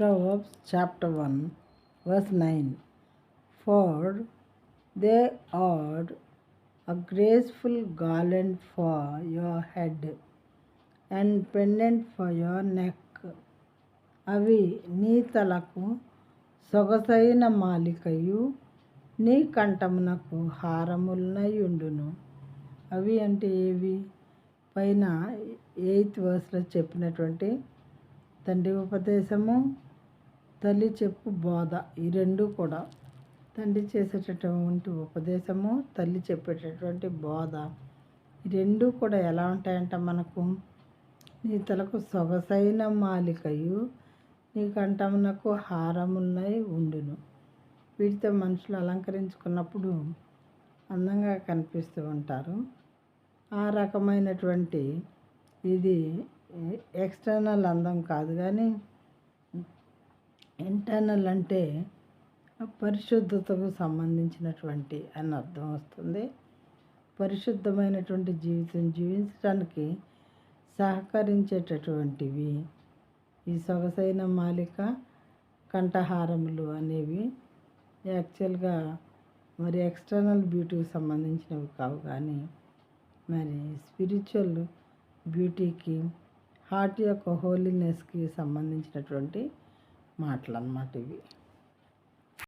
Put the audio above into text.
Proverbs chapter 1, verse 9. For they are a graceful garland for your head and pendant for your neck. అవి నీ తలకు సొగసైన మాలికయు నీ కంఠమునకు హారములనయుండును. అవి అంటే ఏవి? పైన 8th verseలో చెప్పినటువంటి తండ్రి ఉపదేశము, తల్లి చెప్పు బోధ, ఈ రెండు కూడా తండ్రి చేసేటటువంటి ఉపదేశము, తల్లి చెప్పేటటువంటి బోధ, ఈ రెండు కూడా ఎలా ఉంటాయంట మనకు? నీ తలకు సొగసైన మాలికయు నీ కంఠమునకు హారములై ఉండును. వీటితో మనుషులు అలంకరించుకున్నప్పుడు అందంగా కనిపిస్తూ ఉంటారు. ఆ రకమైనటువంటి ఇది ఎక్స్టర్నల్ అందం కాదు, కానీ ఇంటర్నల్ అంటే పరిశుద్ధతకు సంబంధించినటువంటి అని అర్థం వస్తుంది. పరిశుద్ధమైనటువంటి జీవితం జీవించడానికి సహకరించేటటువంటివి ఈ సొగసైన మాలిక, కంఠహారములు అనేవి యాక్చువల్గా మరి ఎక్స్టర్నల్ బ్యూటీకి సంబంధించినవి కావు, కానీ మరి స్పిరిచువల్ బ్యూటీకి, హార్ట్ యొక్క హోలీనెస్కి సంబంధించినటువంటి మాటలు అన్నమాట ఇవి.